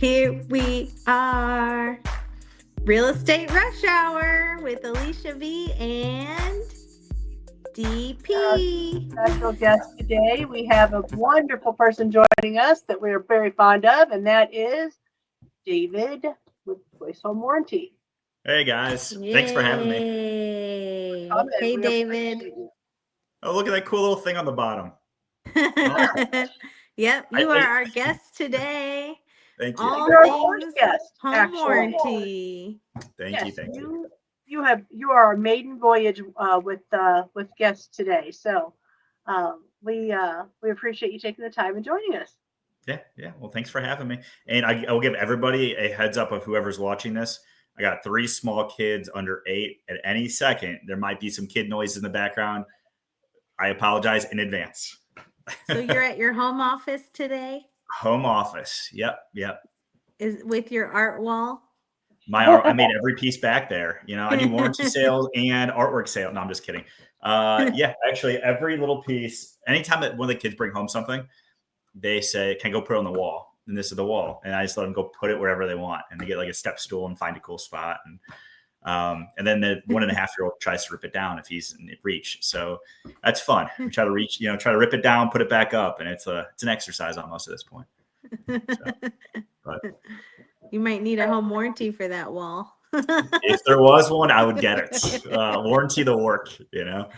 Here we are. Real Estate Rush Hour with Alicia V and Our DP. special guest today, we have a wonderful person joining us that we're very fond of, and that is David with Voice Home Warranty. Hey guys, thanks for having me. Yay. Come in. Hey, We David. appreciate you. Oh, look at that cool little thing on the bottom. Yep, you are our guest today. Thank you. All You're our first things guest, home actually. warranty. Thank you. You are our maiden voyage with guests today. So we appreciate you taking the time and joining us. Yeah. Well, thanks for having me. And I will give everybody a heads up of whoever's watching this. I got 3 small kids under 8. At any second, there might be some kid noise in the background. I apologize in advance. So you're at your home office today? Home office. Yep. Is with your art wall? I made every piece back there. You know, I do warranty sales and artwork sale. No, I'm just kidding. Yeah, actually, every little piece. Anytime that one of the kids bring home something, they say, "Can I go put it on the wall?" And this is the wall, and I just let them go put it wherever they want, and they get like a step stool and find a cool spot. And then the 1.5-year-old tries to rip it down if he's in reach. So that's fun. We try to rip it down, put it back up, and it's an exercise almost at this point. But you might need a home warranty for that wall. If there was one, I would get it. Warranty the work, you know.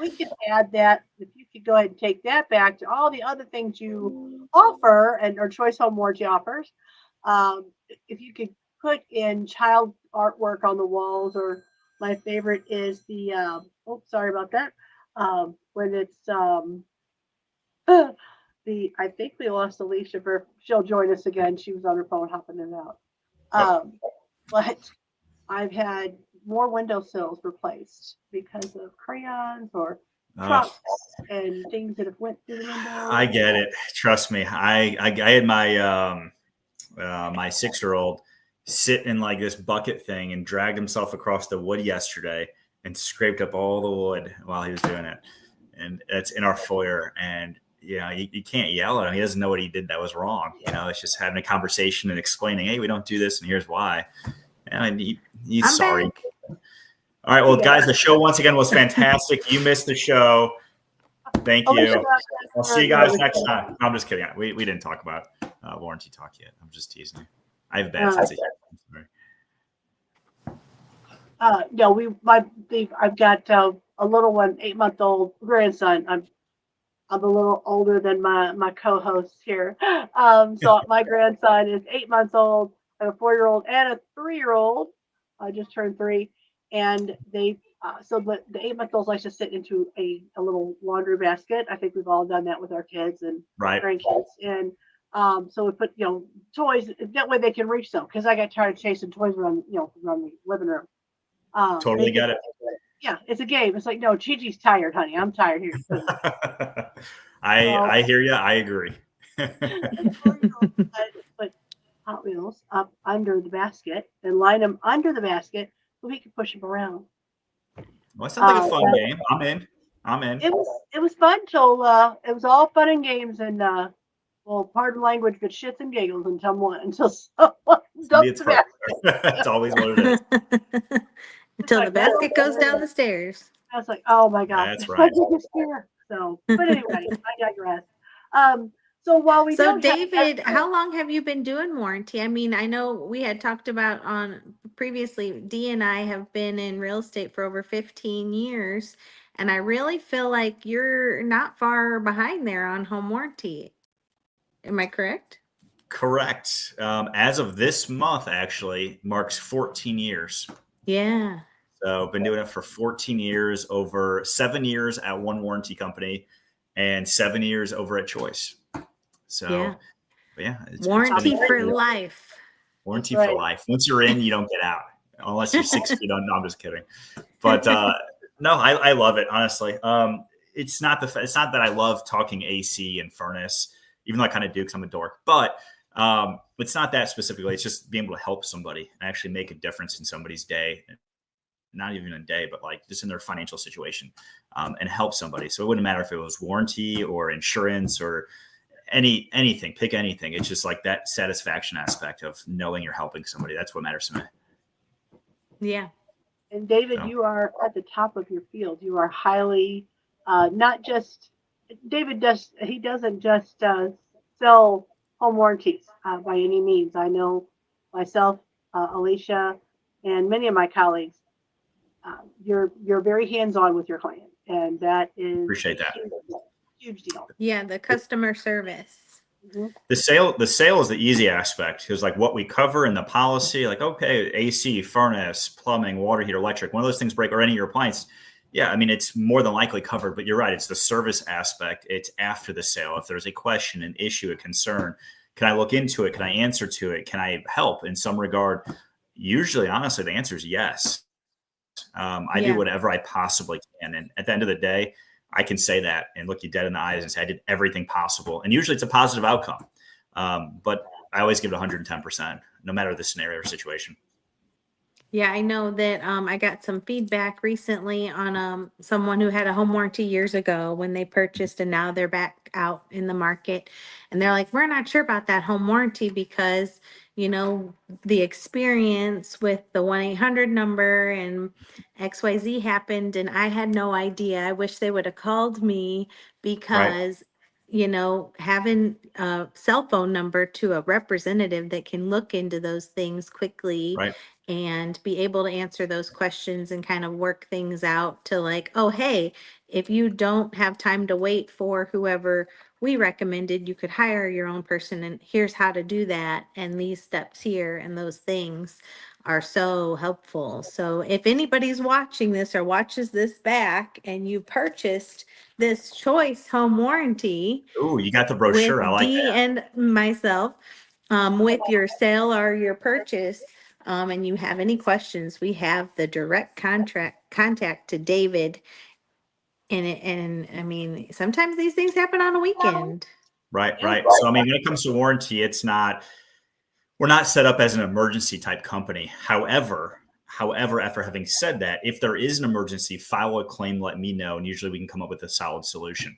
We could add that. If you could go ahead and take that back to all the other things you offer and or Choice Home Warranty offers. If you could put in child artwork on the walls, or my favorite is the sorry about that. When it's I think we lost Alicia, but she'll join us again. She was on her phone hopping in and out. But I've had more windowsills replaced because of crayons or trucks and things that have went through the window. I get it. Trust me. I had my my 6-year-old sit in like this bucket thing and dragged himself across the wood yesterday and scraped up all the wood while he was doing it. And it's in our foyer. And you can't yell at him. He doesn't know what he did that was wrong. You know, it's just having a conversation and explaining, hey, we don't do this and here's why. And he's sorry. Back. All right. Well, guys, the show once again was fantastic. You missed the show. Thank you. I'll see you guys next time. No, I'm just kidding. We didn't talk about warranty talk yet. I'm just teasing you. I have a bad sense of humor. I've got a little one, 8-month-old grandson. I'm a little older than my co-hosts here. So my grandson is 8 months old. I have a 4-year-old and a 3-year-old. I just turned 3, and they so the 8-month-olds like to sit into a little laundry basket. I think we've all done that with our kids and grandkids. And so we put toys that way they can reach them, because I got tired of chasing toys around the living room. Totally get it. Yeah, it's a game. It's like, no, Gigi's tired, honey. I'm tired here. I hear you. I agree. Put Hot Wheels up under the basket and line them under the basket so we can push them around. Well, that sounds like a fun game. I'm in. It was fun till it was all fun and games and pardon language, but shits and giggles until someone dumps the basket. It's always what it is. Until the basket goes down the stairs. I was like, oh my God. That's right. So, but anyway, I digress. So David, how long have you been doing warranty? I mean, I know we had talked about previously, Dee and I have been in real estate for over 15 years, and I really feel like you're not far behind there on home warranty. Am I correct? Correct. As of this month, actually, marks 14 years. Yeah. So I've been doing it for 14 years, over 7 years at one warranty company and 7 years over at Choice. So it's warranty for life. Warranty for life. Once you're in, you don't get out unless you're 6 feet under. No, I'm just kidding. But no, I love it, honestly. It's not that I love talking AC and furnace, even though I kind of do because I'm a dork. But it's not that specifically. It's just being able to help somebody and actually make a difference in somebody's day. Not even a day, but like just in their financial situation, and help somebody. So it wouldn't matter if it was warranty or insurance or anything, pick anything. It's just like that satisfaction aspect of knowing you're helping somebody. That's what matters to me. Yeah. And David, So, you are at the top of your field. You are highly, not just, David does, he doesn't just sell home warranties by any means. I know myself, Alicia, and many of my colleagues, you're very hands-on with your client. And that is appreciate a that. huge deal. Yeah, the customer service. Mhm. The sale is the easy aspect, because like what we cover in the policy, like, okay, AC, furnace, plumbing, water heater, electric, one of those things break, or any of your appliance. Yeah, I mean, it's more than likely covered, but you're right. It's the service aspect. It's after the sale. If there's a question, an issue, a concern, can I look into it? Can I answer to it? Can I help in some regard? Usually, honestly, the answer is yes. I do Yeah. whatever I possibly can. And at the end of the day, I can say that and look you dead in the eyes and say I did everything possible. And usually it's a positive outcome. But I always give it 110%, no matter the scenario or situation. Yeah, I know that I got some feedback recently on someone who had a home warranty years ago when they purchased, and now they're back out in the market. And they're like, we're not sure about that home warranty because, the experience with the 1-800 number and XYZ happened, and I had no idea. I wish they would have called me Right. because having a cell phone number to a representative that can look into those things quickly Right. and be able to answer those questions and kind of work things out to like, oh, hey, if you don't have time to wait for whoever we recommended, you could hire your own person, and here's how to do that. And these steps here and those things are so helpful. So if anybody's watching this or watches this back and you purchased this choice home warranty Ooh, you got the with brochure. I like D that. and myself, with your sale or your purchase, and you have any questions, we have the direct contact to David. And I mean, sometimes these things happen on a weekend. Right. Yeah. Right. So, I mean, when it comes to warranty, we're not set up as an emergency type company. However, after having said that, if there is an emergency, file a claim, let me know, and usually we can come up with a solid solution.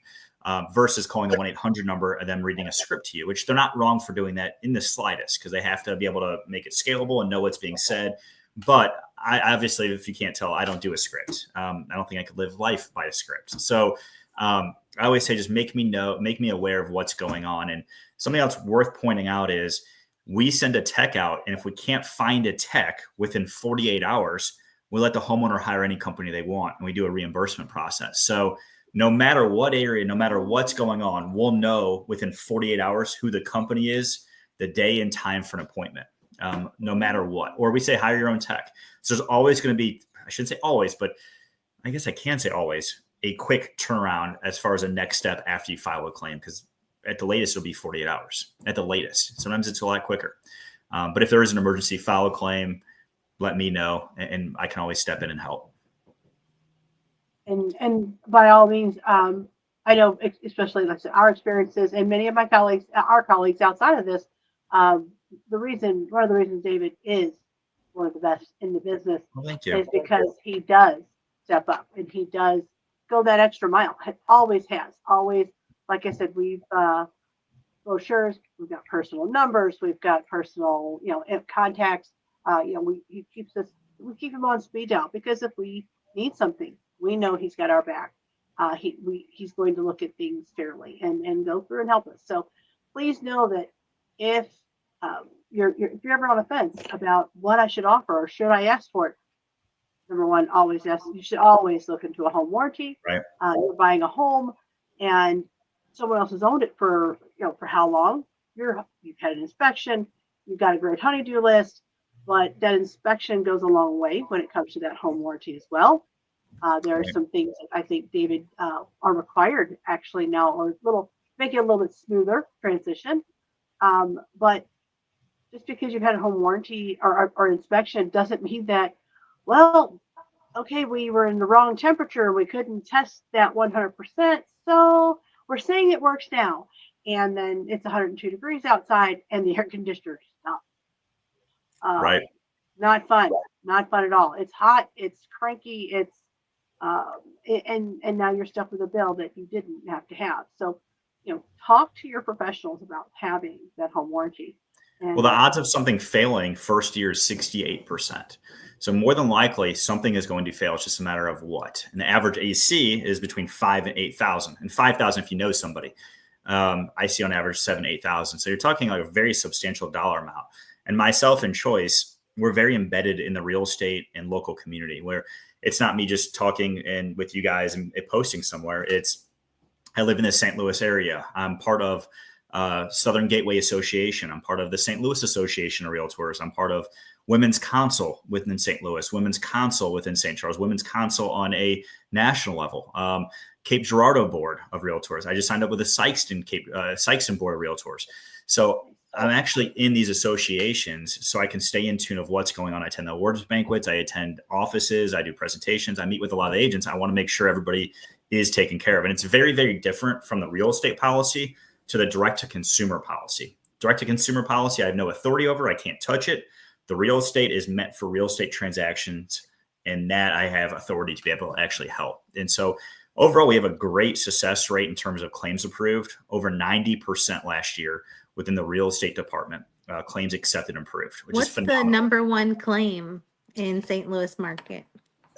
Versus calling the 1-800 number and then reading a script to you, which they're not wrong for doing that in the slightest, because they have to be able to make it scalable and know what's being said. But I obviously, if you can't tell, I don't do a script. I don't think I could live life by a script. So I always say, just make me aware of what's going on. And something else worth pointing out is, we send a tech out, and if we can't find a tech within 48 hours, we let the homeowner hire any company they want, and we do a reimbursement process. So no matter what area, no matter what's going on, we'll know within 48 hours who the company is, the day and time for an appointment, no matter what. Or we say hire your own tech. So there's always going to be, I shouldn't say always, but I guess I can say always, a quick turnaround as far as a next step after you file a claim, because at the latest, it'll be 48 hours at the latest. Sometimes it's a lot quicker. But if there is an emergency, file a claim, let me know, and I can always step in and help. And by all means, I know, especially like I said, our experiences and many of my colleagues, our colleagues outside of this, one of the reasons David is one of the best in the business Well, thank you. is because he does step up and he does go that extra mile. It always has, always. Like I said, we've brochures, we've got personal numbers, we've got personal, contacts. We keep him on speed dial, because if we need something, we know he's got our back. He's going to look at things fairly and go through and help us. So please know that if if you're ever on the fence about what I should offer or should I ask for it, number one, always ask. You should always look into a home warranty. Right. You're buying a home, and someone else has owned it for how long? You've had an inspection. You've got a great honeydew list, but that inspection goes a long way when it comes to that home warranty as well. There are some things that I think, David, are required actually now, or make it a little bit smoother transition. But just because you've had a home warranty or inspection doesn't mean that, well, okay, we were in the wrong temperature. We couldn't test that 100%. So we're saying it works now. And then it's 102 degrees outside and the air conditioner stopped. Right. Not fun. Not fun at all. It's hot. It's cranky. And now you're stuck with a bill that you didn't have to have. So talk to your professionals about having that home warranty. And, well, the odds of something failing first year is 68%. So more than likely something is going to fail. It's just a matter of what. And the average AC is between 5 and 8,000, and 5,000 if you know somebody. I see on average 7, 8,000. So you're talking like a very substantial dollar amount. And myself and Choice, we're very embedded in the real estate and local community, where it's not me just talking and with you guys and posting somewhere. I live in the St. Louis area. I'm part of Southern Gateway Association. I'm part of the St. Louis Association of Realtors. I'm part of Women's Council within St. Louis, Women's Council within St. Charles, Women's Council on a national level, Cape Girardeau Board of Realtors. I just signed up with the Sykeston Board of Realtors. So I'm actually in these associations so I can stay in tune of what's going on. I attend the awards banquets. I attend offices. I do presentations. I meet with a lot of agents. I want to make sure everybody is taken care of. And it's very, very different from the real estate policy to the direct-to-consumer policy. Direct-to-consumer policy, I have no authority over. I can't touch it. The real estate is meant for real estate transactions, and that I have authority to be able to actually help. And so overall, we have a great success rate in terms of claims approved, over 90% last year within the real estate department, claims accepted and approved, which What's is phenomenal. the number one claim in St. Louis market?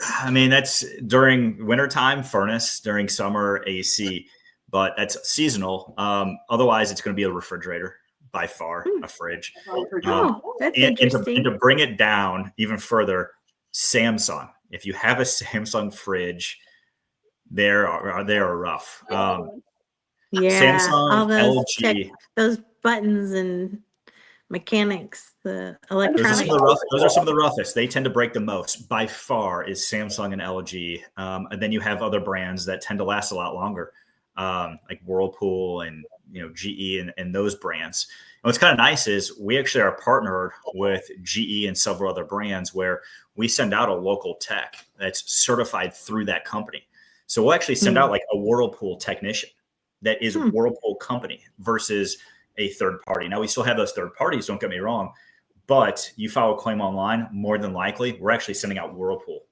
I mean, that's during wintertime, furnace, during summer, AC, but that's seasonal. Otherwise, it's going to be a refrigerator by far, a fridge. That's interesting. interesting. And to bring it down even further, Samsung. If you have a Samsung fridge, they are rough. Samsung, all those LG. those buttons and mechanics, the electronics. Those are some of the roughest. They tend to break the most by far is Samsung and LG. And then you have other brands that tend to last a lot longer, like Whirlpool and GE and those brands. And what's kind of nice is we actually are partnered with GE and several other brands where we send out a local tech that's certified through that company. So we'll actually send out like a Whirlpool technician that is Whirlpool company versus a third party. Now we still have those third parties, don't get me wrong, but you file a claim online, more than likely, we're actually sending out Whirlpool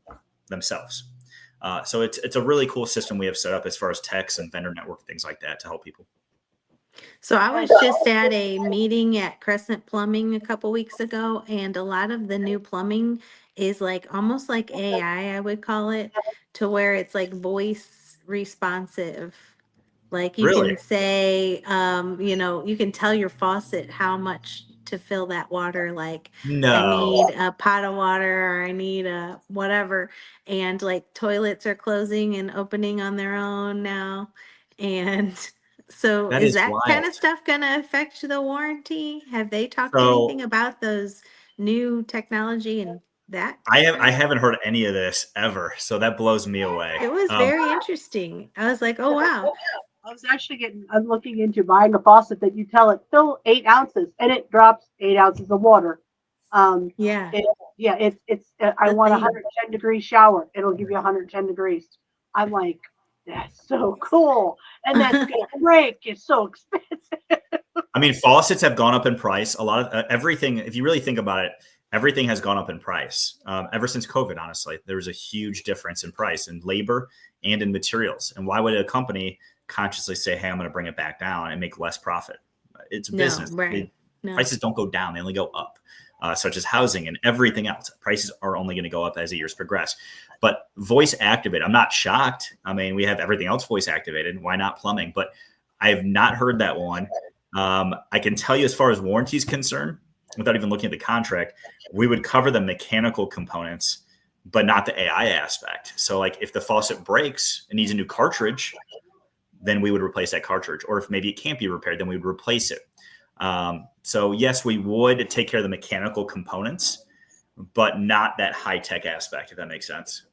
themselves. So it's a really cool system we have set up as far as techs and vendor network, things like that to help people. So I was just at a meeting at Crescent Plumbing a couple weeks ago, and a lot of the new plumbing is like almost like AI, I would call it, to where it's like voice responsive. Like you Really? can say, you can tell your faucet how much to fill that water. Like I need a pot of water, or I need a whatever. And like toilets are closing and opening on their own now. And so is that kind of stuff going to affect the warranty? Have they talked anything about those new technology and that? I haven't heard any of this ever. So that blows me away. It was very interesting. I was like, oh, wow. I was actually I'm looking into buying a faucet that you tell it fill 8 ounces and it drops 8 ounces of water. I want a 110 degree shower. It'll give you 110 degrees. I'm like, that's so cool. And that's going to break. It's so expensive. I mean, faucets have gone up in price. A lot of everything, if you really think about it, everything has gone up in price ever since COVID, honestly. There was a huge difference in price in labor and in materials. And why would a company consciously say, hey, I'm going to bring it back down and make less profit? It's a business. Right. Prices don't go down. They only go up, such as housing and everything else. Prices are only going to go up as the years progress. But voice activated, I'm not shocked. I mean, we have everything else voice activated. Why not plumbing? But I have not heard that one. I can tell you as far as warranty is concerned, without even looking at the contract, we would cover the mechanical components, but not the AI aspect. So like if the faucet breaks and needs a new cartridge, then we would replace that cartridge. Or if maybe it can't be repaired, then we would replace it. So yes, we would take care of the mechanical components, but not that high-tech aspect, if that makes sense.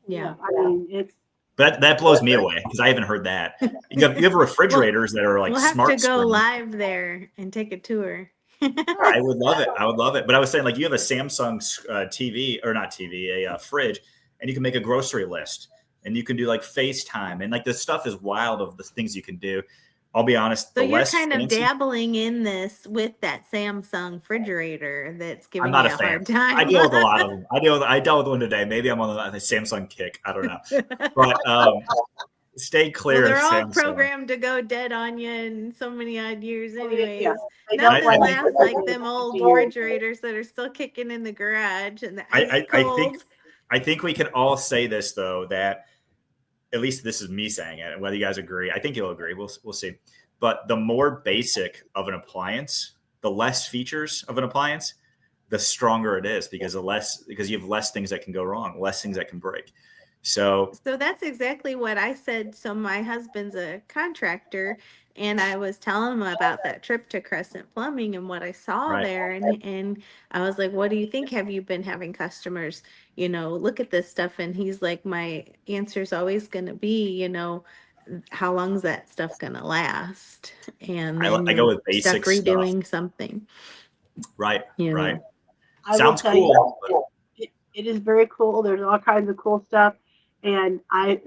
Yeah. I mean, But that blows me away because I haven't heard that. You have refrigerators that are like smart. We'll have to go live there and take a tour. I would love it. But I was saying, like, you have a Samsung TV, or not TV, a fridge, and you can make a grocery list, and you can do like FaceTime, and like this stuff is wild of the things you can do. I'll be honest. So you're kind of dabbling in this with that Samsung refrigerator that's giving you a hard time. I deal with a lot of them. I dealt with one today. Maybe I'm on the Samsung kick. I don't know. But stay Well, clear they're of all Samsung. programmed to go dead on you in so many odd years anyways. Yeah. Nothing I think- lasts like them old 50 years. refrigerators that are still kicking in the garage and the ice cold. I think we can all say this though, that at least this is me saying it, and whether you guys agree, I think you'll agree. We'll see. But the more basic of an appliance, the less features of an appliance, the stronger it is because you have less things that can go wrong, less things that can break. So that's exactly what I said. So my husband's a contractor, and I was telling him about that trip to Crescent Plumbing and what I saw Right. there, and I was like, "What do you think? Have you been having customers, look at this stuff?" And he's like, "My answer's always going to be, how long's that stuff going to last?" And then I go you're with basic stuck redoing something. Right. You Right. know. I will Sounds tell cool. you, it is very cool. There's all kinds of cool stuff. And I'm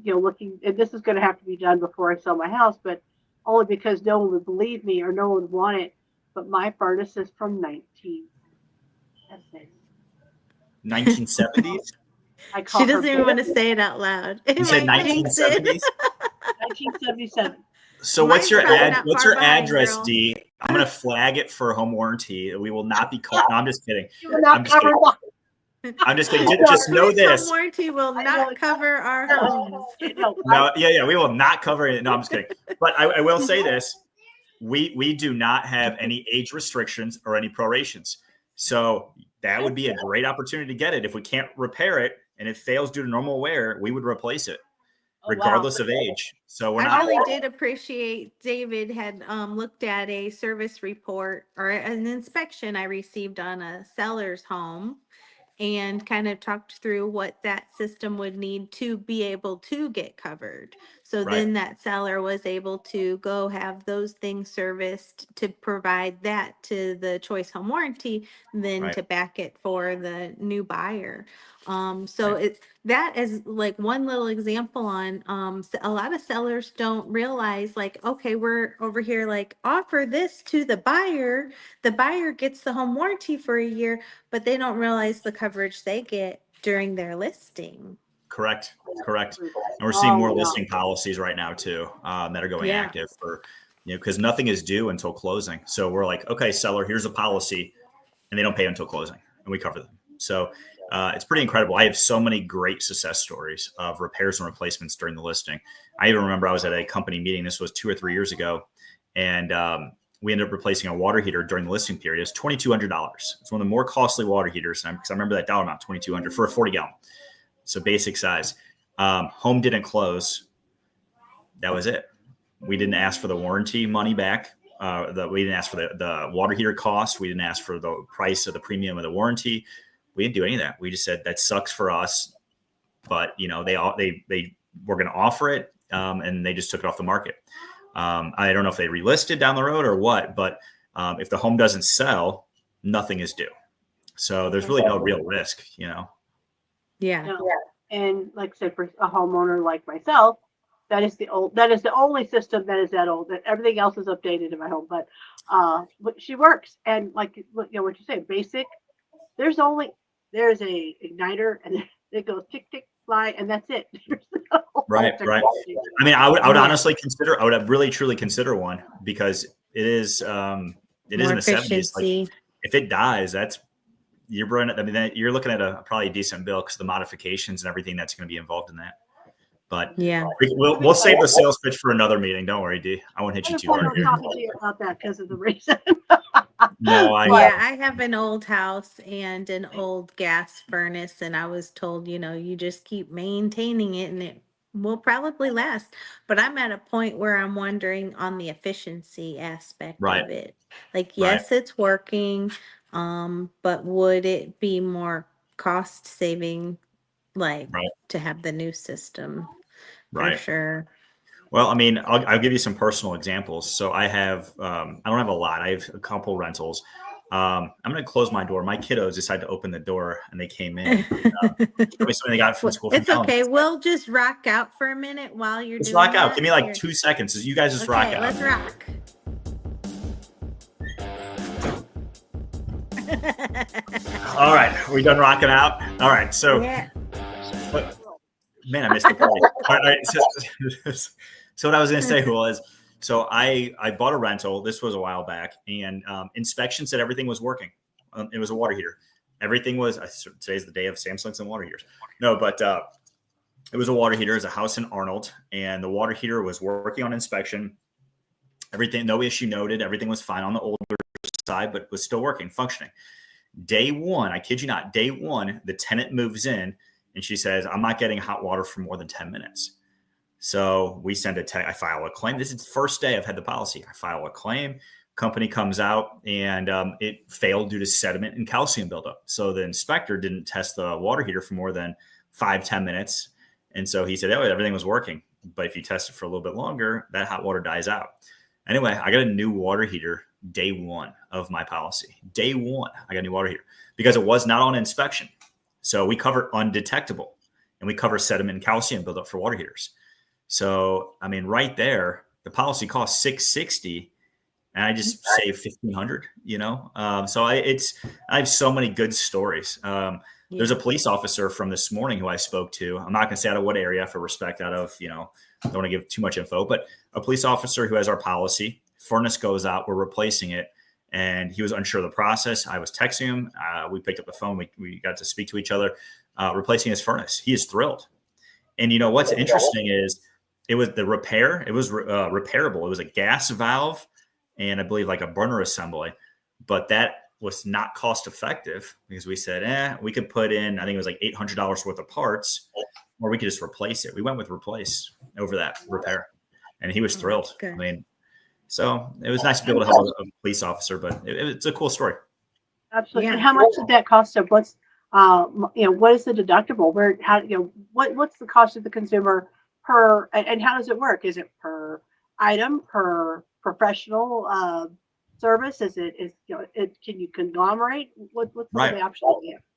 looking, and this is going to have to be done before I sell my house, but only because no one would believe me or no one would want it. But my furnace is from 1970s. She doesn't even want to say it out loud. You said 1970s. 1977. So Mine's what's your probably not what's far your behind, address, girl. D? I'm gonna flag it for home warranty. We will not be called. No, I'm just kidding. You will not I'm just cover kidding. I'm just kidding. Just know Police this. home warranty will I know not it's- cover our homes. No, yeah, we will not cover it. No, I'm just kidding. But I will say this: we do not have any age restrictions or any prorations. So that would be a great opportunity to get it. If we can't repair it and it fails due to normal wear, we would replace it, regardless of age. So we're I not. really did appreciate David had looked at a service report or an inspection I received on a seller's home and kind of talked through what that system would need to be able to get covered. So Right. then that seller was able to go have those things serviced to provide that to the Choice Home Warranty, then Right. to back it for the new buyer. So Right. it's that is like one little example on a lot of sellers don't realize like, okay, we're over here like offer this to the buyer gets the home warranty for a year, but they don't realize the coverage they get during their listing. Correct. And we're seeing more listing policies right now too, that are going active for, because nothing is due until closing. So we're like, okay, seller, here's a policy, and they don't pay until closing, and we cover them. So it's pretty incredible. I have so many great success stories of repairs and replacements during the listing. I even remember I was at a company meeting. This was 2 or 3 years ago, and we ended up replacing a water heater during the listing period. It's $2,200. It's one of the more costly water heaters because I remember that dollar amount, $2,200 for a 40-gallon. So basic size. Home didn't close. That was it. We didn't ask for the warranty money back. We didn't ask for the water heater cost. We didn't ask for the price of the premium of the warranty. We didn't do any of that. We just said that sucks for us, but they were going to offer it, and they just took it off the market. I don't know if they relisted down the road or what, but if the home doesn't sell, nothing is due. So there's really no real risk, Yeah. And like I said, for a homeowner like myself, that is the only system that is that old. That everything else is updated in my home, but she works. And like what you say, basic. There's a igniter and it goes tick tick fly, and that's it. Right. I mean, I would honestly consider. I would really truly consider one because it is in the 70s. Like, if it dies, you're looking at a probably decent bill because the modifications and everything that's going to be involved in that. But yeah, we'll save the sales pitch for another meeting. Don't worry, D. I won't hit you too hard. I'm talking to you about that because of the reason. No, I have an old house and an old gas furnace, and I was told, you just keep maintaining it and it will probably last. But I'm at a point where I'm wondering on the efficiency aspect of it. Like, yes, it's working, but would it be more cost saving, to have the new system? For sure. Well, I mean, I'll give you some personal examples. So I have, I don't have a lot. I have a couple rentals. I'm going to close my door. My kiddos decided to open the door and they came in. Something they got from school. It's okay. We'll just rock out for a minute while you're doing rock out. That. Give me like 2 seconds. You guys just rock out. Let's rock. All right. Are we done rocking out? All right. So, man, I missed the party. right, so what I was going to say was, so I bought a rental. This was a while back, and inspection said everything was working. It was a water heater. Everything was. Today's the day of Samsungs and water heaters. No, but it was a water heater. It's a house in Arnold, and the water heater was working on inspection. Everything, no issue noted. Everything was fine on the older side, but was still working, functioning. Day one, I kid you not, day one, the tenant moves in and she says, I'm not getting hot water for more than 10 minutes. So we send I file a claim. This is the first day I've had the policy. I file a claim. Company comes out and it failed due to sediment and calcium buildup. So the inspector didn't test the water heater for more than 5-10 minutes. And so he said, oh, everything was working. But if you test it for a little bit longer, that hot water dies out. Anyway, I got a new water heater day one of my policy. Day one, I got a new water heater because it was not on inspection. So we cover undetectable and we cover sediment and calcium buildup for water heaters. So, I mean, right there, the policy costs $660 and I just save $1,500, you know? So I have so many good stories. There's a police officer from this morning who I spoke to. I'm not going to say out of what area for respect out of, don't want to give too much info, but a police officer who has our policy, furnace goes out, we're replacing it. And he was unsure of the process. I was texting him. We picked up the phone. We got to speak to each other, replacing his furnace. He is thrilled. And what's interesting is it was the repair. It was repairable. It was a gas valve and I believe like a burner assembly, but that was not cost effective because we said, we could put in, I think it was like $800 worth of parts, or we could just replace it. We went with replace over that repair, and he was thrilled. I mean, so it was nice to be able to help a police officer, but it's a cool story. Absolutely. Yeah. And how much did that cost? So what's, what is the deductible? What's the cost of the consumer per, and how does it work? Is it per item, per professional service? Can you conglomerate? What's the option?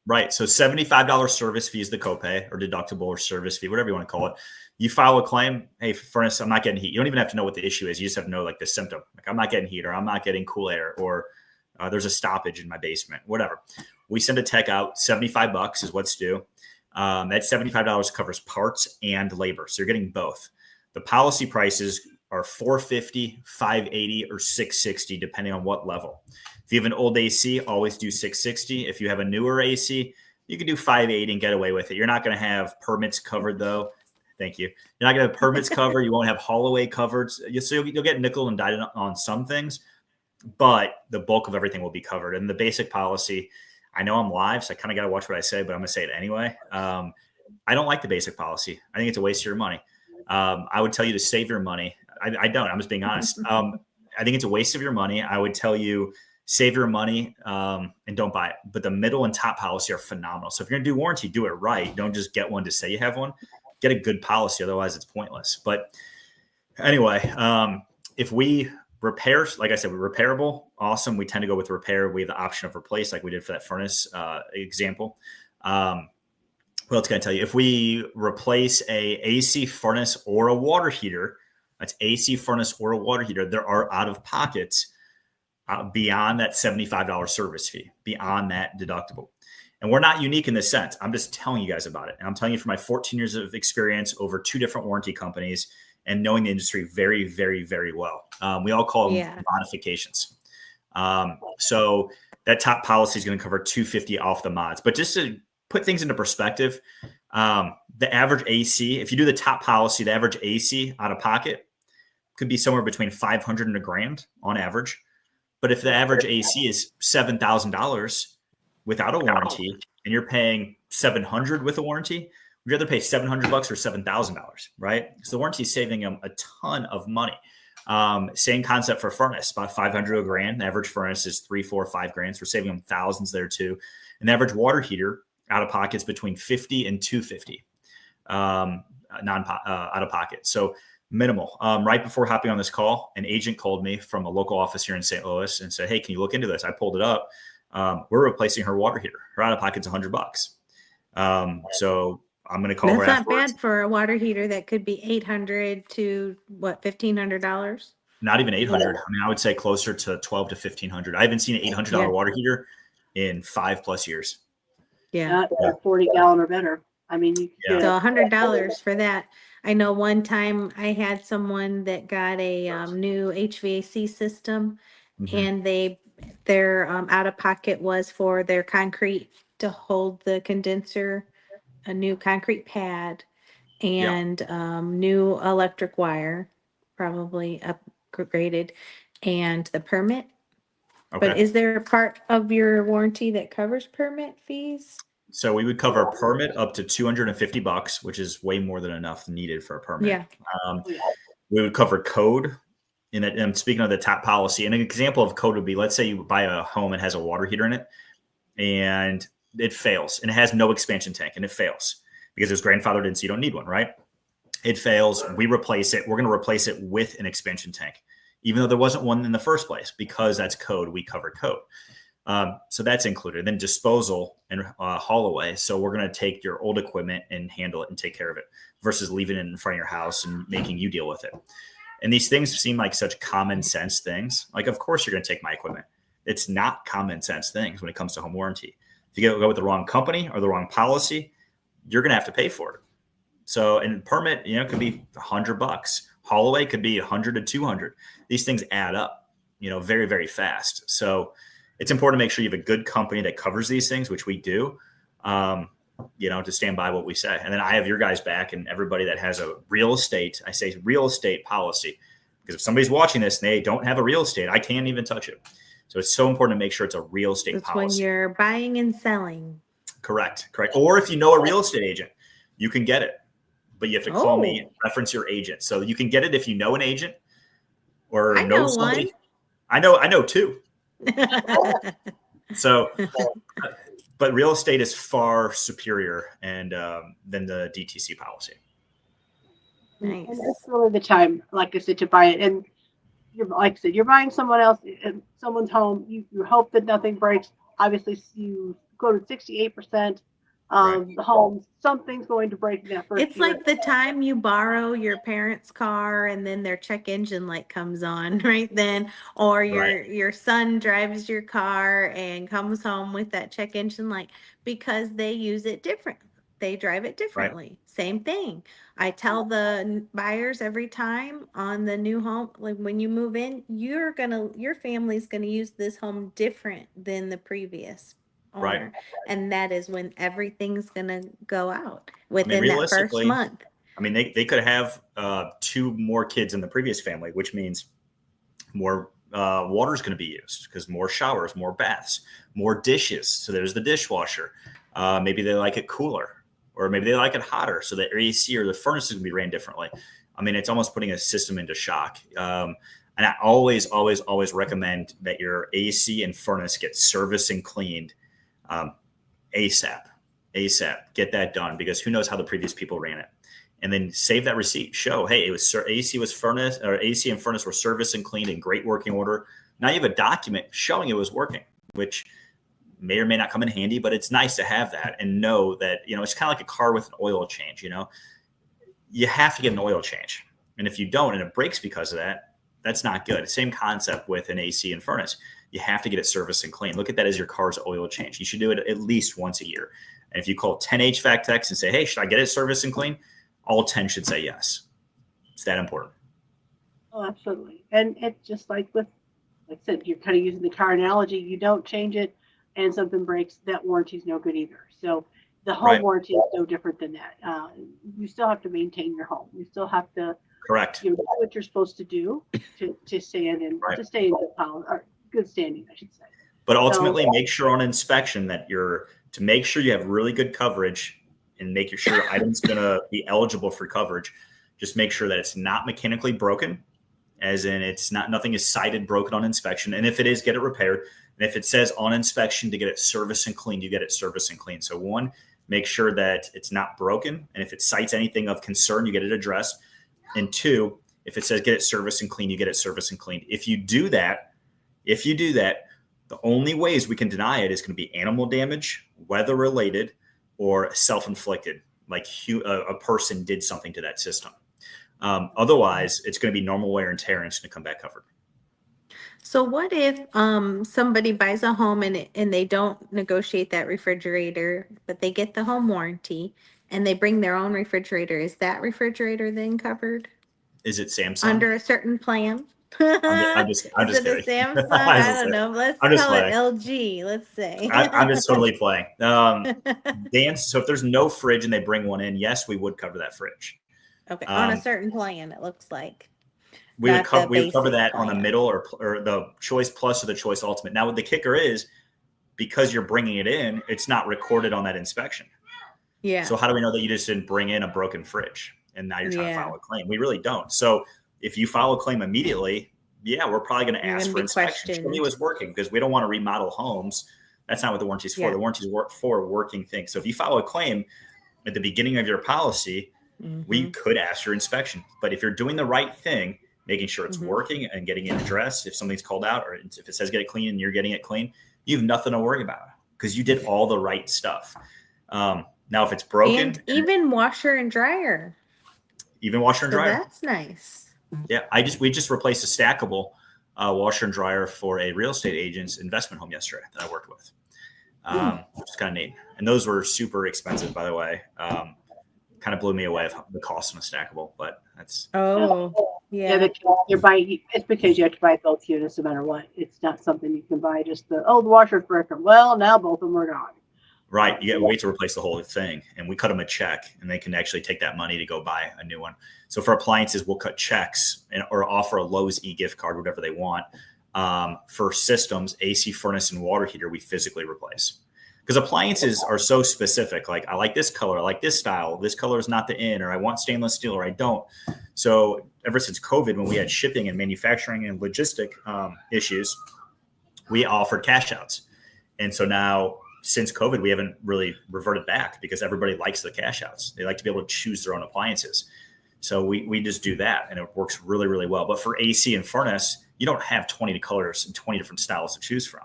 Right. So $75 service fee is the copay or deductible or service fee, whatever you want to call it. You file a claim. Hey, furnace, I'm not getting heat. You don't even have to know what the issue is. You just have to know like the symptom. Like I'm not getting heat, or I'm not getting cool air, or there's a stoppage in my basement, whatever. We send a tech out. $75 is what's due. That $75 covers parts and labor. So you're getting both. The policy prices are $450, $580, or $660, depending on what level. If you have an old AC, always do $660. If you have a newer AC, you can do $580 and get away with it. You're not going to have permits covered, though. Thank you. You're not going to have permits covered. You won't have haul-away covered. So you'll get nickel and dimed on some things, but the bulk of everything will be covered. And the basic policy, I know I'm live, so I kind of got to watch what I say, but I'm going to say it anyway. I don't like the basic policy. I think it's a waste of your money. I would tell you to save your money. I don't. I'm just being honest. I think it's a waste of your money. I would tell you save your money and don't buy it. But the middle and top policy are phenomenal. So if you're going to do warranty, do it right. Don't just get one to say you have one. Get a good policy. Otherwise, it's pointless. But anyway, if we repair, like I said, we're repairable. Awesome. We tend to go with repair. We have the option of replace like we did for that furnace example. What else can I tell you? If we replace a AC furnace or a water heater, that's AC furnace or a water heater, there are out of pockets beyond that $75 service fee, beyond that deductible. And we're not unique in this sense. I'm just telling you guys about it. And I'm telling you from my 14 years of experience over 2 different warranty companies and knowing the industry very, very, very well. We all call them modifications. So that top policy is going to cover $250 off the mods. But just to put things into perspective, the average AC, if you do the top policy, the average AC out of pocket could be somewhere between $500 and $1,000 on average. But if the average AC is $7,000 without a warranty and you're paying $700 with a warranty, would you rather pay $700 or $7,000, right? So the warranty is saving them a ton of money. Same concept for furnace, about $500 to $1,000. The average furnace is $3, $4, $5,000. We're saving them thousands there too. An average water heater out of pockets between $50 and $250 out of pocket. So minimal. Right before hopping on this call, an agent called me from a local office here in St. Louis and said, hey, can you look into this? I pulled it up. We're replacing her water heater. Her out of pocket's $100. So I'm going to call her. That's not bad for a water heater that could be $800 to $1,500. Not even $800. I mean, I would say closer to $1,200 to $1,500. I haven't seen an $800 water heater in 5+ years. Yeah. 40 gallon or better. I mean, you could Yeah. get So $100 for that. I know one time I had someone that got a new HVAC system, Mhm. and their out of pocket was for their concrete to hold the condenser, a new concrete pad, Yeah. and new electric wire, probably upgraded, and the permit. But Okay. is there a part of your warranty that covers permit fees? So we would cover a permit up to $250, which is way more than enough needed for a permit. Yeah. Um, we would cover code. And I'm speaking of the top policy. And an example of code would be, let's say you buy a home and has a water heater in it, and it fails, and it has no expansion tank, and it fails because it was grandfathered in, so you don't need one, right? It fails. We replace it. We're going to replace it with an expansion tank, even though there wasn't one in the first place, because that's code. We cover code. So that's included. Then disposal and haul away. So we're going to take your old equipment and handle it and take care of it versus leaving it in front of your house and making you deal with it. And these things seem like such common sense things. Like, of course, you're going to take my equipment. It's not common sense things when it comes to home warranty. If you go with the wrong company or the wrong policy, you're going to have to pay for it. So, and permit, it could be $100. Haul away could be 100 to 200. These things add up, very, very fast. So it's important to make sure you have a good company that covers these things, which we do, to stand by what we say. And then I have your guys back, and everybody that has a real estate, I say real estate policy, because if somebody's watching this and they don't have a real estate, I can't even touch it. So it's so important to make sure it's a real estate That's policy. when you're buying and selling. Correct. Or if you know a real estate agent, you can get it, but you have to call me and reference your agent. So you can get it if you know an agent or I know somebody. one. I know two. So, but real estate is far superior than the DTC policy. Nice. And that's really the time, like I said, to buy it. And like I said, you're buying someone's home. You hope that nothing breaks. Obviously, you go to 68% of the homes. Something's going to break in that first It's year. like the time you borrow your parents' car and then their check engine light comes on right then, or your son drives your car and comes home with that check engine light because they use it different. They drive it differently. Same thing. I tell the buyers every time on the new home, like when you move in, your family's gonna use this home different than the previous owner. And that is when everything's gonna go out within that first realistically, month. they could have two more kids in the previous family, which means more water is going to be used because more showers, more baths, more dishes. So there's the dishwasher. Maybe they like it cooler, or maybe they like it hotter. So the AC or the furnace is going to be ran differently. It's almost putting a system into shock. And I always, always, always recommend that your AC and furnace get serviced and cleaned ASAP. Get that done, because who knows how the previous people ran it. And then save that receipt. Show, hey, it was AC and furnace were serviced and cleaned in great working order. Now you have a document showing it was working, which may or may not come in handy, but it's nice to have that and know that, it's kind of like a car with an oil change. You have to get an oil change. And if you don't, and it breaks because of that, that's not good. Same concept with an AC and furnace. You have to get it serviced and clean. Look at that as your car's oil change. You should do it at least once a year. And if you call 10 HVAC techs and say, hey, should I get it serviced and clean? All 10 should say yes. It's that important. Oh, absolutely. And it's just like I said, you're kind of using the car analogy. You don't change it and something breaks, that warranty's no good either. So the home warranty is no different than that. You still have to maintain your home. You still have to do what you're supposed to do to stand in to stay in good standing, I should say. But ultimately, make sure on inspection that to make sure you have really good coverage and make sure your item's going to be eligible for coverage. Just make sure that it's not mechanically broken, as in nothing is cited broken on inspection. And if it is, get it repaired. And if it says on inspection to get it serviced and cleaned, you get it serviced and cleaned. So one, make sure that it's not broken. And if it cites anything of concern, you get it addressed. And two, if it says get it serviced and cleaned, you get it serviced and cleaned. If you do that, the only ways we can deny it is going to be animal damage, weather related, or self-inflicted, like a person did something to that system. Otherwise, it's going to be normal wear and tear, and it's going to come back covered. So what if somebody buys a home and they don't negotiate that refrigerator, but they get the home warranty and they bring their own refrigerator, is that refrigerator then covered Is it Samsung? under a certain plan? I'm just Is it a kidding. Samsung? I was I just don't kidding. know. Let's I'm just call it playing. LG. Let's say. I'm just totally playing. So if there's no fridge and they bring one in, yes, we would cover that fridge. Okay, on a certain plan, it looks like. We would Not the cover basic that on the plan. middle or the Choice Plus or the Choice Ultimate. Now, what the kicker is, because you're bringing it in, it's not recorded on that inspection. Yeah. So how do we know that you just didn't bring in a broken fridge and now you're trying to file a claim? We really don't. So if you file a claim immediately, yeah, we're probably going to ask for inspection. Show me what's working, because we don't want to remodel homes. That's not what the warranty's for. Yeah. The warranty's for working things. So if you file a claim at the beginning of your policy, we could ask for inspection. But if you're doing the right thing, making sure it's working and getting it addressed, if something's called out or if it says get it clean and you're getting it clean, you have nothing to worry about because you did all the right stuff. Now, if it's broken, and even washer and dryer, washer and dryer, that's nice. Yeah, we just replaced a stackable washer and dryer for a real estate agent's investment home yesterday that I worked with, which is kind of neat. And those were super expensive, by the way. Kind of blew me away of the cost on a stackable, but that's yeah. You're buying. It's because you have to buy both units no matter what. It's not something you can buy just the washer's broken. Well, now both of them are gone. Right. You got to wait to replace the whole thing. And we cut them a check and they can actually take that money to go buy a new one. So for appliances, we'll cut checks or offer a Lowe's e-gift card, whatever they want. For systems, AC, furnace, and water heater, we physically replace. Because appliances are so specific. Like, I like this color, I like this style. This color is not the in, or I want stainless steel, or I don't. So ever since COVID, when we had shipping and manufacturing and logistic issues, we offered cash outs. And so now, since COVID, we haven't really reverted back because everybody likes the cash outs. They like to be able to choose their own appliances. So we just do that, and it works really, really well. But for AC and furnace, you don't have 20 colors and 20 different styles to choose from.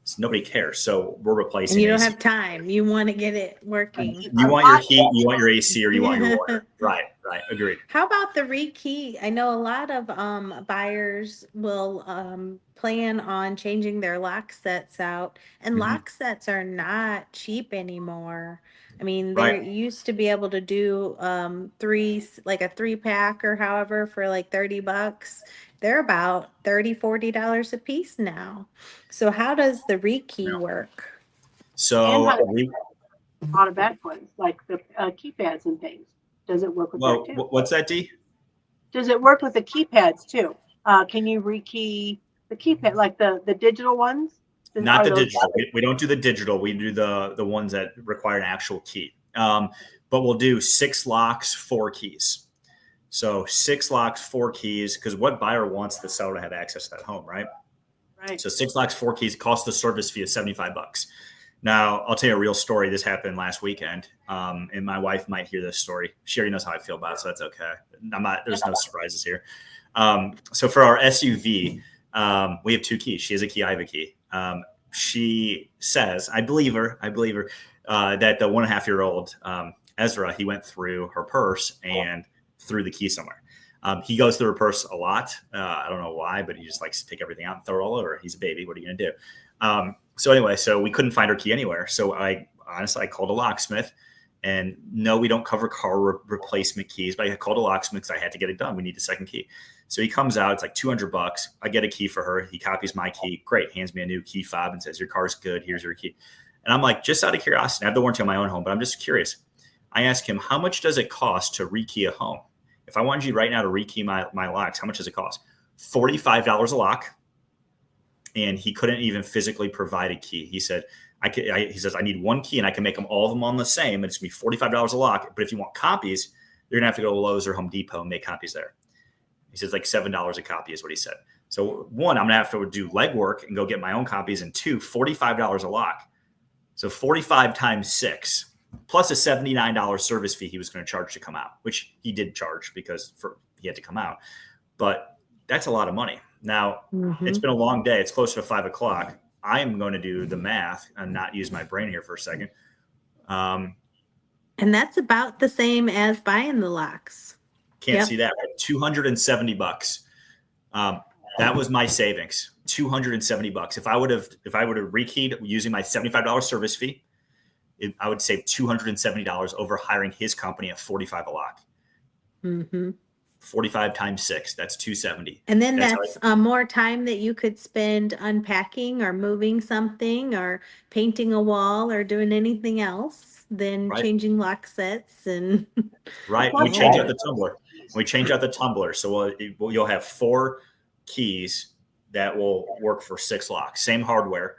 So nobody cares. So we're replacing. And you don't AC. have time. You want to get it working. You want your heat, you want your AC, or you want your water. Right. Agreed. How about the rekey? I know a lot of buyers will plan on changing their lock sets out, and lock sets are not cheap anymore. I mean, they used to be able to do like a 3-pack or however for like $30. They're about $30-$40 a piece now. So how does the rekey work? So automatic ones like the keypads and things. Does it work with that too? What's that, D? Does it work with the keypads too? Can you rekey the keypad, like the digital ones? Not the digital. We don't do the digital. We do the ones that require an actual key. But we'll do 6 locks, 4 keys. So 6 locks, 4 keys, because what buyer wants the seller to have access to that home, right? Right. So 6 locks, 4 keys, cost the service fee of $75. Now, I'll tell you a real story. This happened last weekend, and my wife might hear this story. She already knows how I feel about it, so that's okay. There's no surprises here. So for our SUV, we have 2 keys. She has a key, I have a key. She says, I believe her, that the 1.5-year-old Ezra, he went through her purse and threw the key somewhere. He goes through her purse a lot. I don't know why, but he just likes to take everything out and throw it all over. He's a baby. What are you going to do? So anyway, so we couldn't find her key anywhere. So I called a locksmith, and no, we don't cover car replacement keys, but I called a locksmith because I had to get it done. We need the second key. So he comes out, it's like $200. I get a key for her. He copies my key. Great. Hands me a new key fob and says, your car's good. Here's your key. And I'm like, just out of curiosity, I have the warranty on my own home, but I'm just curious. I ask him, how much does it cost to rekey a home? If I wanted you right now to rekey my locks, how much does it cost? $45 a lock. And he couldn't even physically provide a key. He said, he says, I need 1 key and I can make them all of them on the same. It's going to be $45 a lock. But if you want copies, you're going to have to go to Lowe's or Home Depot and make copies there. He says like $7 a copy is what he said. So 1, I'm going to have to do legwork and go get my own copies. And 2, $45 a lock. So 45 times 6, plus a $79 service fee he was going to charge to come out, which he did charge because he had to come out. But that's a lot of money. Now, It's been a long day. It's closer to 5 o'clock. I am going to do the math and not use my brain here for a second. And that's about the same as buying the locks. Can't see that. $270. That was my savings. $270. If I would have rekeyed using my $75 service fee, I would save $270 over hiring his company at $45 a lock. Mm-hmm. 45 times 6, that's $270. And then that's more time that you could spend unpacking or moving something or painting a wall or doing anything else than changing lock sets and we change out the tumbler. So you'll have 4 keys that will work for 6 locks, same hardware,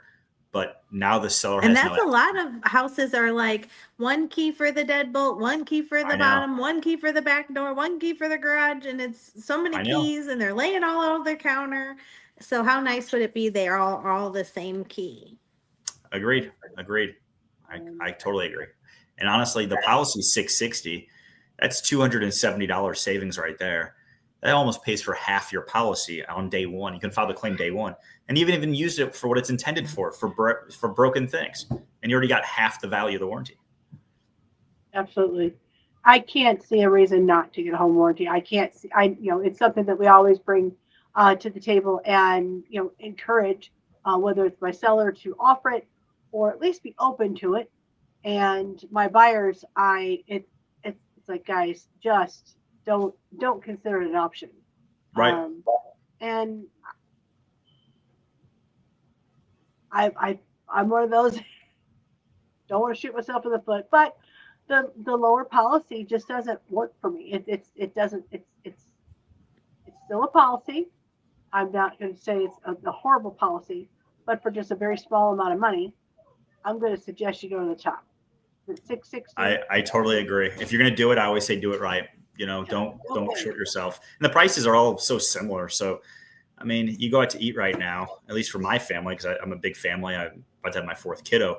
but now the seller has that's a lot of houses are like 1 key for the deadbolt, 1 key for the bottom, 1 key for the back door, 1 key for the garage, and it's so many keys, and they're laying all over the counter. So how nice would it be they're all the same key? Agreed. I totally agree. And honestly, the policy is $660. That's $270 savings right there. That almost pays for half your policy on day one. You can file the claim day one, and you even use it for what it's intended for broken things, and you already got half the value of the warranty. Absolutely. I can't see a reason not to get a home warranty. I can't see. It's something that we always bring to the table, and encourage whether it's my seller to offer it or at least be open to it. And my buyers, it's like, guys, just don't consider it an option. Right. And I'm one of those, don't want to shoot myself in the foot, but the lower policy just doesn't work for me. It's still a policy. I'm not going to say it's a horrible policy, but for just a very small amount of money, I'm going to suggest you go to the top. The $660. I totally agree. If you're going to do it, I always say do it right. Don't short yourself. And the prices are all so similar. So, I mean, you go out to eat right now, at least for my family, because I'm a big family. I'm about to have my 4th kiddo.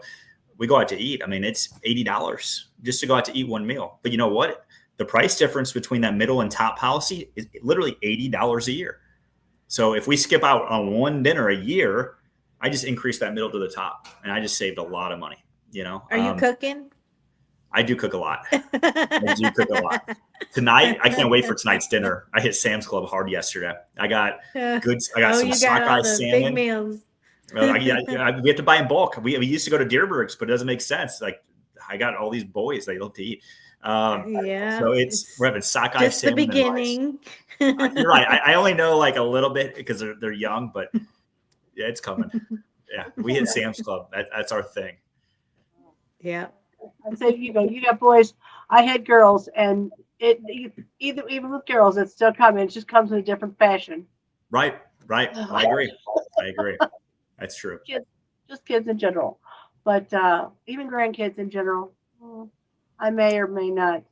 We go out to eat. I mean, it's $80 just to go out to eat one meal. But you know what? The price difference between that middle and top policy is literally $80 a year. So if we skip out on one dinner a year, I just increased that middle to the top, and I just saved a lot of money. Are you cooking? I do cook a lot. Tonight, I can't wait for tonight's dinner. I hit Sam's Club hard yesterday. I got some sockeye salmon. Big meals. We have to buy in bulk. We used to go to Deerberg's, but it doesn't make sense. Like, I got all these boys they love to eat. So we're having sockeye just salmon. The beginning. You're right. I only know like a little bit because they're young, but yeah, it's coming. Yeah, we hit Sam's Club. That's our thing. Yeah. I say you got boys. I had girls, and even with girls, it's still coming. It just comes in a different fashion. Right. I agree. That's true. Just kids in general, but even grandkids in general, I may or may not.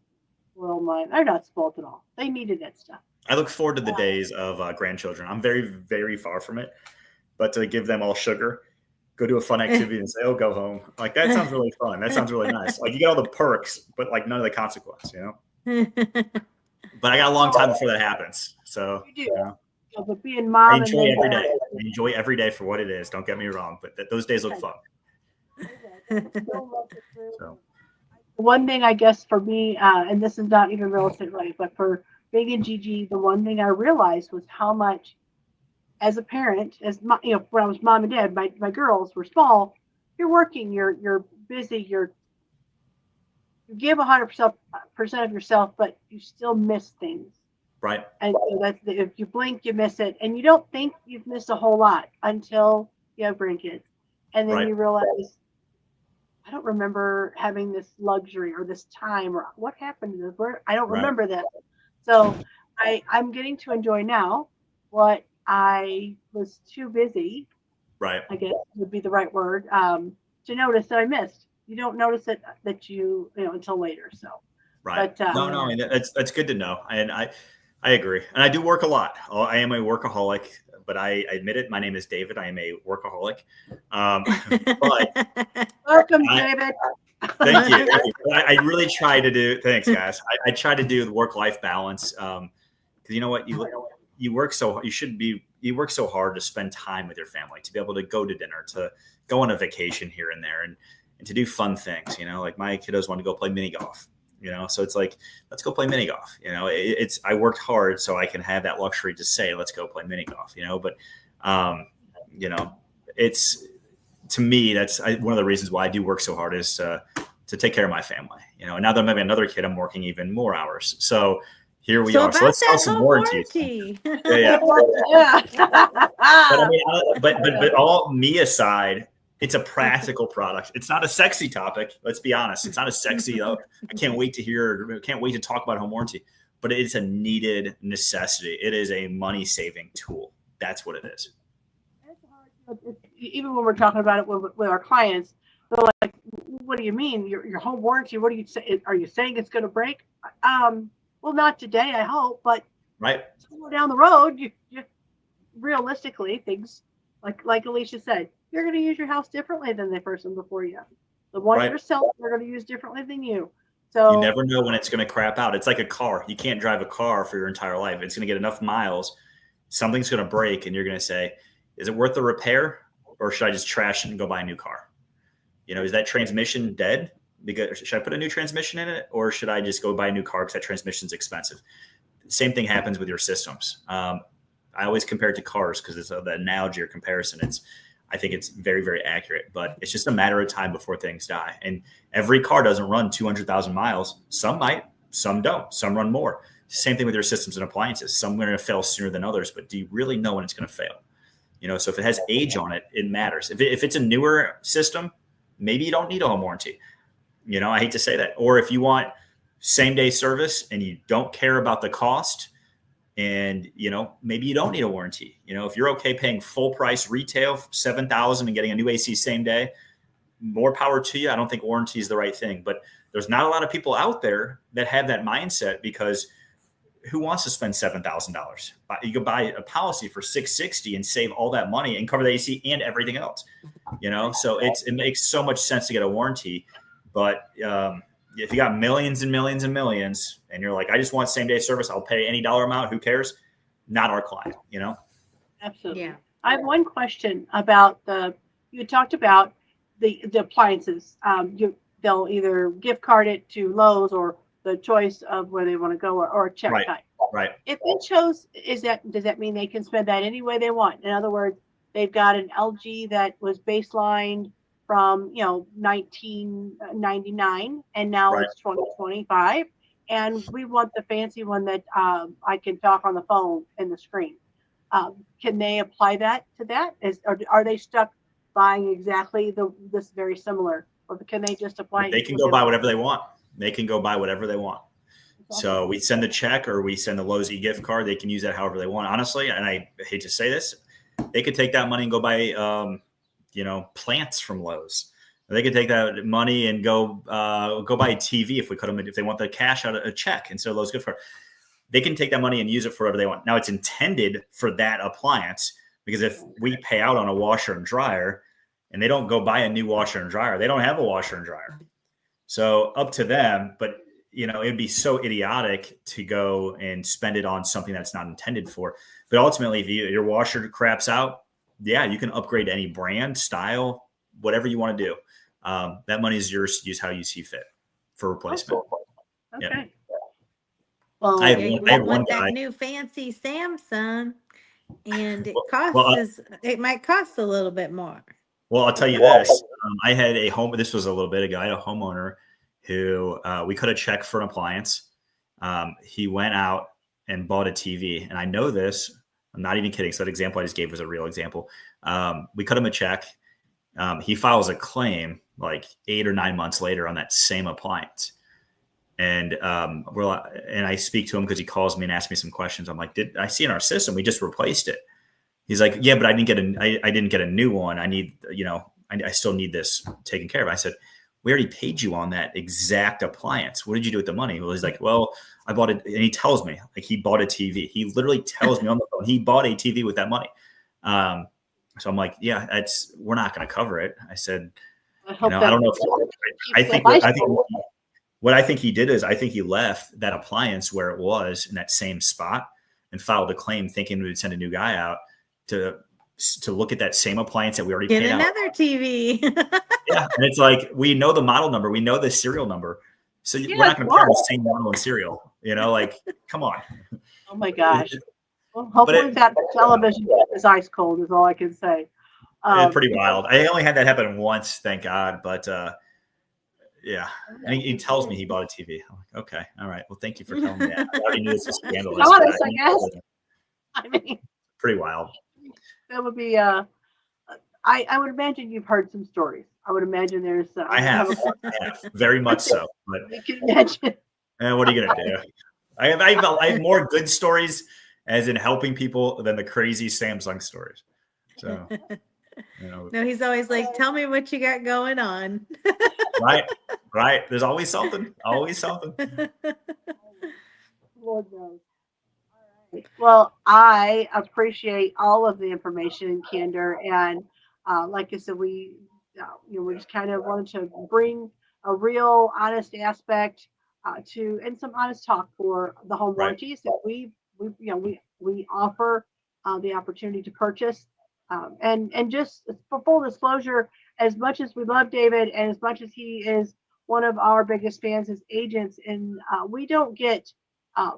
Well, mine are not spoiled at all. They needed that stuff. I look forward to the days of grandchildren. I'm very, very far from it, but to give them all sugar, go do a fun activity and say, "Oh, go home." Like, that sounds really fun. That sounds really nice. Like, you get all the perks, but like none of the consequence, But I got a long time before that happens. So you do. But being mom, I enjoy every day. I enjoy every day for what it is. Don't get me wrong, but those days look fun. So. One thing, I guess, for me, and this is not even real estate related, but for Big and Gigi, the one thing I realized was how much, as a parent, when I was mom and dad, my girls were small. You're working, you're busy, you give 100% of yourself, but you still miss things. Right. And so if you blink, you miss it, and you don't think you've missed a whole lot until you have grandkids, and then you realize, I don't remember having this luxury or this time, or what happened to this. I don't remember that. So I'm getting to enjoy now what I was too busy. Right. I guess would be the right word, to notice that I missed. You don't notice it that until later. So. Right. But, no. I mean, that's good to know. And I agree. And I do work a lot. I am a workaholic, but I admit it. My name is David. I am a workaholic. But welcome, David. Thank you. I really try to do. Thanks, guys. I try to do the work-life balance. Because you know what, you work so you work so hard to spend time with your family, to be able to go to dinner, to go on a vacation here and there, and to do fun things. Like my kiddos want to go play mini golf. So it's like, let's go play mini golf. I worked hard so I can have that luxury to say, let's go play mini golf. But it's, to me, that's one of the reasons why I do work so hard, is to to take care of my family. And now that I'm having another kid, I'm working even more hours. So here we So are. about So let's sell that some home warranties. warranty. Yeah. Yeah. But I mean, but all me aside, it's a practical product. It's not a sexy topic. Let's be honest. It's not a sexy. I can't wait to talk about home warranty. But it's a needed necessity. It is a money saving tool. That's what it is. Even when we're talking about it with our clients, they're like, "What do you mean your home warranty? What do you say? Are you saying it's going to break?" Well, not today, I hope, but right somewhere down the road, you realistically things like Alicia said, you're going to use your house differently than the person before you. The one Right. you're selling, they're going to use differently than you. You So never know when it's going to crap out. It's like a car. You can't drive a car for your entire life. It's going to get enough miles. Something's going to break, and you're going to say, is it worth the repair, or should I just trash it and go buy a new car? Is that transmission dead? Because should I put a new transmission in it, or should I just go buy a new car because that transmission's expensive? Same thing happens with your systems. I always compare it to cars because it's the analogy or comparison. I think it's very, very accurate, but it's just a matter of time before things die. And every car doesn't run 200,000 miles. Some might, some don't. Some run more. Same thing with your systems and appliances. Some are going to fail sooner than others, but do you really know when it's going to fail? So if it has age on it, it matters. If it's a newer system, maybe you don't need a home warranty. I hate to say that. Or if you want same day service and you don't care about the cost, and maybe you don't need a warranty. If you're okay paying full price retail $7,000 and getting a new AC same day, more power to you. I don't think warranty is the right thing, but there's not a lot of people out there that have that mindset, because who wants to spend $7,000? You could buy a policy for $660 and save all that money and cover the AC and everything else. So it makes so much sense to get a warranty. But if you got millions and millions and millions, and you're like, I just want same day service, I'll pay any dollar amount, who cares? Not our client. absolutely. Yeah. I have one question about you talked about the appliances. They'll either gift card it to Lowe's or the choice of where they want to go, or a check Right. type. Right. If they chose, does that mean they can spend that any way they want? In other words, they've got an LG that was baselined from 1999, and now Right. it's 2025, and we want the fancy one that I can talk on the phone and the screen. Can they apply that to that? Or are they stuck buying exactly this very similar, or can they just apply? They can go buy whatever they want. They can go buy whatever they want. So we send a check, or we send the Lowe's e-gift card. They can use that however they want. Honestly, and I hate to say this, they could take that money and go buy, plants from Lowe's. They could take that money and go buy a TV if they want the cash out of a check instead of Lowe's gift card. They can take that money and use it for whatever they want. Now it's intended for that appliance, because if we pay out on a washer and dryer and they don't go buy a new washer and dryer, they don't have a washer and dryer. So up to them, but it'd be so idiotic to go and spend it on something that's not intended for. But ultimately, if your washer craps out, yeah, you can upgrade to any brand, style, whatever you want to do. That money is yours to use how you see fit for replacement. Okay. Yeah. Well, You want that new fancy Samsung, and it might cost a little bit more. Well, I'll tell you this. I had this was a little bit ago. I had a homeowner who we cut a check for an appliance. He went out and bought a TV. And I know this, I'm not even kidding. So that example I just gave was a real example. We cut him a check. He files a claim like 8 or 9 months later on that same appliance. And I speak to him because he calls me and asks me some questions. I'm like, did I see in our system, we just replaced it. He's like, yeah, but I didn't get a new one. I need, I still need this taken care of. I said, we already paid you on that exact appliance. What did you do with the money? Well, he's like, well, I bought it. And he tells me like he bought a TV. He literally tells me on the phone, he bought a TV with that money. So I'm like, yeah, we're not going to cover it. I said, I don't know what I think he did is I think he left that appliance where it was in that same spot and filed a claim thinking we would send a new guy out to look at that same appliance that we already paid another out. TV. Yeah. And it's like, we know the model number, we know the serial number. So we're not going to put the same model and serial, like, come on. Oh my gosh. Well, hopefully that television is ice cold is all I can say. It's pretty wild. I only had that happen once, thank God. But Yeah. And he tells me he bought a TV. I'm like, okay, all right. Well, thank you for telling me that. I already knew this was scandalous. Honest, I guess. I mean, Pretty wild. that would be. I would imagine you've heard some stories. I would imagine there's. I have very much so. But you can imagine. what are you gonna do? I have more good stories, as in helping people, than the crazy Samsung stories. So, No, he's always like, tell me what you got going on. right. There's always something. Always something. Lord knows. Well, I appreciate all of the information and candor, and like I said, we just kind of wanted to bring a real, honest aspect to, and some honest talk for the home Right. warranties that we offer the opportunity to purchase, and just for full disclosure, as much as we love David, and as much as he is one of our biggest fans as agents, and we don't get. Uh,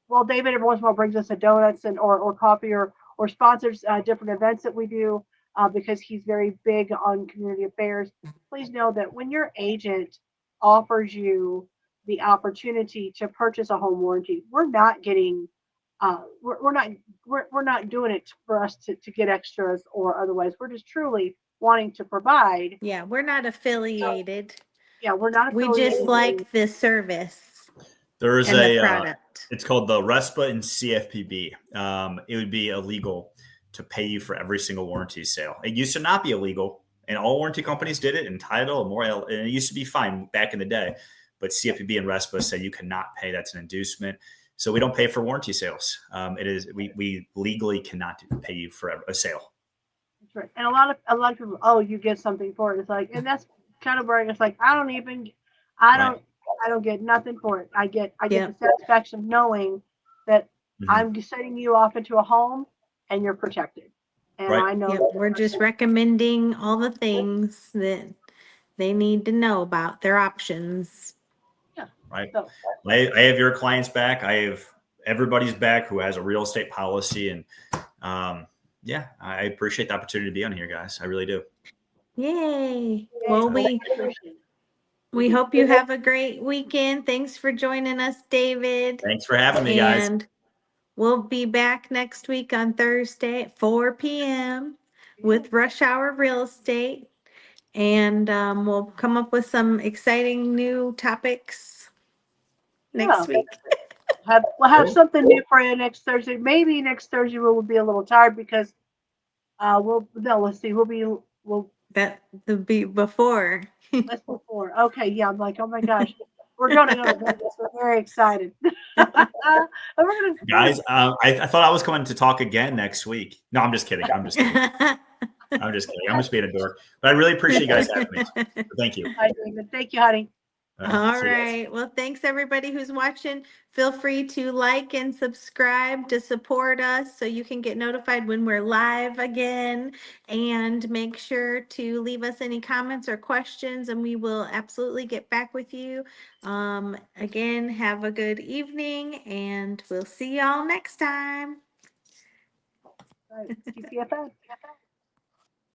well, David every once in a while brings us a donuts and or coffee or sponsors different events that we do because he's very big on community affairs. Please know that when your agent offers you the opportunity to purchase a home warranty, we're not getting we're not doing it for us to get extras or otherwise. We're just truly wanting to provide. Yeah, we're not affiliated. Yeah, we're not We affiliated. just like the service There's and the product. it's called the RESPA and CFPB. It would be illegal to pay you for every single warranty sale. It used to not be illegal, and all warranty companies did it, and Title and Morel, and it used to be fine back in the day. But CFPB and RESPA say you cannot pay. That's an inducement. So we don't pay for warranty sales. It is we legally cannot pay you for a sale. That's right. And a lot of people, oh, you get something for it. It's like, and that's kind of where it's like, I don't get nothing for it. I get the satisfaction of knowing that I'm just sending you off into a home and you're protected. And I know we're just recommending all the things that they need to know about their options. Yeah. Right. So, I have your clients back. I have everybody's back who has a real estate policy. And I appreciate the opportunity to be on here, guys. I really do. Yay. Well, we hope you have a great weekend. Thanks for joining us, David. Thanks for having me, guys. And we'll be back next week on Thursday at 4 p.m. with Rush Hour Real Estate. And we'll come up with some exciting new topics next week. We'll have something new for you next Thursday. Maybe next Thursday we'll be a little tired because let's see, that'll be before. That's before. Okay, yeah. I'm like, oh my gosh, we're going to Vegas. We're very excited. Guys, I thought I was coming to talk again next week. No, I'm just kidding. I'm just kidding. I'm just being a dork. But I really appreciate you guys having me. So thank you. Hi, David. Thank you, honey. All right. Well, thanks everybody who's watching. Feel free to like and subscribe to support us so you can get notified when we're live again. And make sure to leave us any comments or questions and we will absolutely get back with you. Again, have a good evening and we'll see y'all next time. All right. GPFS.